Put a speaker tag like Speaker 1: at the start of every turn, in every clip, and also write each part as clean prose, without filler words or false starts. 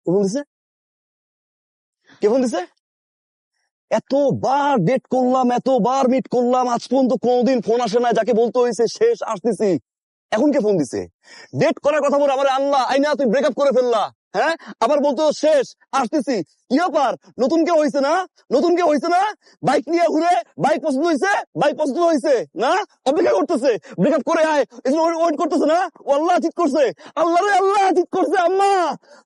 Speaker 1: কে phone দিছে? কে phone দিছে? এতবার ডেট করলাম, এতবার মিট করলাম, আজ পর্যন্ত কোনোদিন ফোন আসে না। যাকে বলতে হয়েছে শেষ আসতেছি, এখন কে ফোন দিছে? ডেট করার কথা বলে আমার আল্লাহ আইনা তুই ব্রেকআপ করে ফেললা। হ্যাঁ, আবার বলতে শেষ আসতেছি। কি ব্যাপার? নতুন কেউ হয়েছে না? নতুন কেউ হয়েছে না? বাইক নিয়ে ঘুরে, বাইক পছন্দ হয়েছে, বাইক পছন্দ হয়েছে না, অপেক্ষা করতেছে ব্রেকআপ করে আয়, ওয়েট করতেছে না। ও আল্লাহ ঠিক করছে, আল্লাহ রে আল্লাহ ঠিক করছে। আম্মা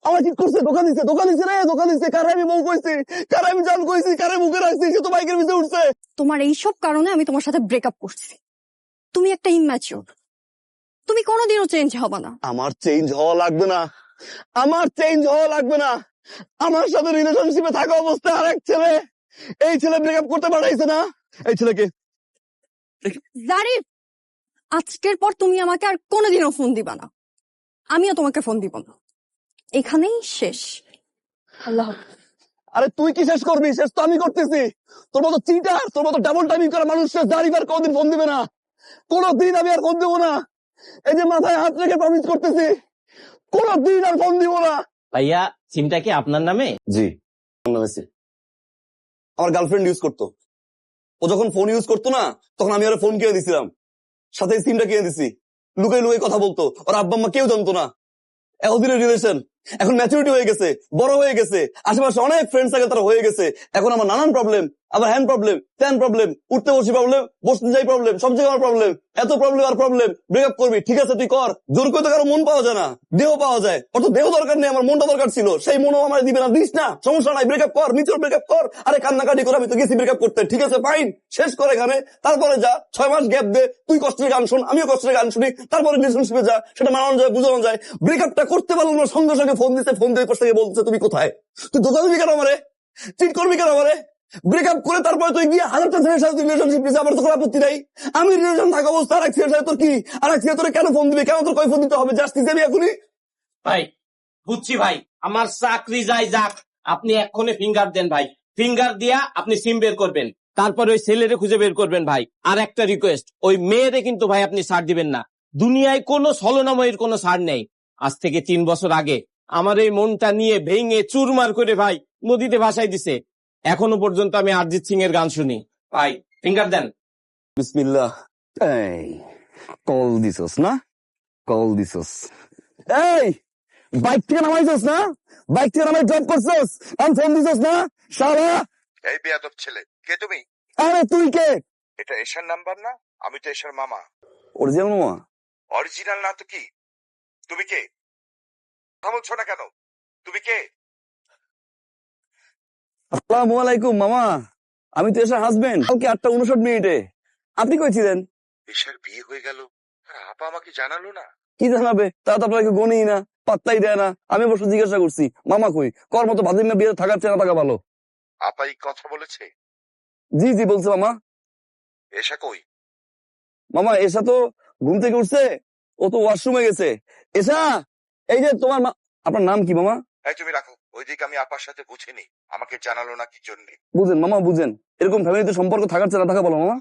Speaker 1: আমার ঠিক করছে, দোকান দিছে, দোকান দিছে রে, দোকান দিছে। কারে আমি বউ কইছি, কারে আমি জান কইছি, কারে মুখে রাখছি, সে তো বাইকের ভিতরে উঠছে।
Speaker 2: তোমার এইসব কারণে আমি তোমার সাথে ব্রেকআপ করছি। তুমি একটা ইম্যাচিওর, তুমি কোনোদিনও চেঞ্জ হবে না।
Speaker 1: আমার চেঞ্জ হওয়া লাগবে না, আমার চেঞ্জ হওয়া লাগবে না। আমার সাথে রিলেশনশিপে থাকা অবস্থায় আরেক ছেলে, এই ছেলে ব্রেকআপ করতে পাঠাইছে না। এই ছেলেকে
Speaker 2: জারিফ, আজকের পর তুমি আমাকে আর কোনোদিনও ফোন দিবা না, আমিও তোমাকে ফোন দিব না। এখানেই শেষ। আল্লাহ হাফেজ।
Speaker 1: আরে তুই কি শেষ করবি? শেষ তো আমি করতেছি। তোর মতো চিটার, তোর মতো ডাবল টাইমিং করা মানুষ জারিফ আর কোনদিন ফোন দিবে না, কোনদিন আমি আর ফোন দিব না। এই যে মাথায় হাত রেখে প্রমিস করতেছি, কোনদিন আর ফোন দিব না।
Speaker 3: ভাইয়া, সিমটা কি আপনার নামে?
Speaker 1: জি, আমার গার্লফ্রেন্ড ইউজ করতো। ও যখন ফোন ইউজ করতো না, তখন আমি আর ফোন কিনে দিছিলাম, সাথে সিমটা কিনে দিছি। লুকাই লুকাই কথা বলতো, ওর আব্বা আম্মা কেউ জানতো না। এতদিনের রিলেশন, এখন ম্যাচুরিটি হয়ে গেছে, বড় হয়ে গেছে, আশেপাশে অনেক ফ্রেন্ড সার্কেল তারা হয়ে গেছে। এখন আমার নানান প্রবলেম, আবার হ্যান্ড প্রবলেম, ত্যান প্রবলেম, উঠতে বসি প্রবলেম, বসতে যাই প্রবলেম, সব জায়গায় আমার প্রবলেম। এত প্রবলেম আর প্রবলেম। ব্রেকআপ করবি, ঠিক আছে তুই কর। জোর করে তো কারো মন পাওয়া যায় না, দেহ পাওয়া যায়। অত দেহ দরকার নেই, আমার মনটা দরকার ছিল। সেই মনও আমার দিবে না, দিস না, সমস্যা নাই, ব্রেকআপ কর, মিচুর ব্রেকআপ কর। আরে কান্নাকাটি করে আমি তো গেছি ব্রেকআপ করতে, ঠিক আছে ফাইন, শেষ করে এখানে। তারপরে যা 6 মাস গ্যাপ দে, তুই কষ্টের গান শুন, আমিও কষ্টের গান শুনি, তারপরে রিলেশনশিপে যা, সেটা মানানো যায়, বুঝানো যায়। ব্রেকআপটা করতে পারলাম না, সঙ্গে সঙ্গে ফোন দিতে, ফোন দিয়ে থেকে বলছে তুমি কোথায়? তুই ধোকা দিবি কেন আমারে? চিট করবি কেন আমারে? ব্রেকআপ করে তারপরে তুই গিয়ে হাজারটা ছেলের সাথে রিলেশনশিপ নিয়েছে, আমার তো কোনো আপত্তি নাই। আমি রিলেশন থাকা অবস্থা আর এক ছেলের সাথে তোর কি? আর এক ছেলে তোরে কেন ফোন দিবি? কেন তোর কই ফোন দিতে হবে? জাস্টিস যাবি এখনই?
Speaker 3: ভাই বুঝছি ভাই, আমার চাকরি যাই যাক, আপনি এক্ষুনি ফিঙ্গার দেন ভাই। ফিঙ্গার দিয়া আপনি সিম বের করবেন, তারপর ওই ছেলেরে খুঁজে বের করবেন ভাই। আর একটা রিকোয়েস্ট, ওই মেয়েরে কিন্তু ভাই আপনি ছাড় দিবেন না। দুনিয়ায় কোনো ছলনাময়ীর কোনো ছাড় নেই। আজ থেকে 3 বছর আগে আমার এই মনটা নিয়ে ভেঙে চুরমার করে ভাই নদীতে ভাসাই দিছে। এখনো পর্যন্ত আমি অরিজিৎ সিং এর গান শুনি। ভাই ফিঙ্গার দেন।
Speaker 1: বিসমিল্লাহ। এই কল দিছস না, কল দিছস। এই বাইক থেকে নামাইছস না, বাইক থেকে নামাই ড্রপ করছস, আমি ফোন দিছস না শালা।
Speaker 4: এই বেয়াদব ছেলে, কে তুমি?
Speaker 1: আরে তুই কে?
Speaker 4: এটা এশার নাম্বার না? আমি তো এশার মামা।
Speaker 1: অরিজিনাল মামা?
Speaker 4: অরিজিনাল না তো কি? তুমি কে? কথা বলছো না কেন? তুমি কে?
Speaker 1: আসসালামু আলাইকুম মামা, আমি তো এসার হাজবেন্ড। কালকে 8:59 আপনি কই ছিলেন?
Speaker 4: এশার বিয়ে হয়ে গেল আর আপা আমাকে জানালো না?
Speaker 1: কি জানাবে, তা তো আপনাকে গনেই না, পাত্তাই দেয় না। আমি অবশ্য জিজ্ঞাসা করছি মামা কই, কর মতো ভাদিন না বিয়ে থাকার চেয়ে না থাকা ভালো।
Speaker 4: আপা এই কথা বলেছে?
Speaker 1: জি জি বলছে মামা।
Speaker 4: এশা কই?
Speaker 1: মামা এসা তো ঘুম থেকে উঠছে, ও তো ওয়াশরুমে গেছে। এসা, এই যে তোমার আপনার নাম কি মামা?
Speaker 4: এই তুমি রাখো, ওইদিকে আমি আপার সাথে বুঝিনি, আমাকে জানালো না কি জন্যে।
Speaker 1: বুঝেন মামা বুঝেন, এরকম ফ্যামিলিতে সম্পর্ক থাকার চেয়ে না থাকা ভালো মামা।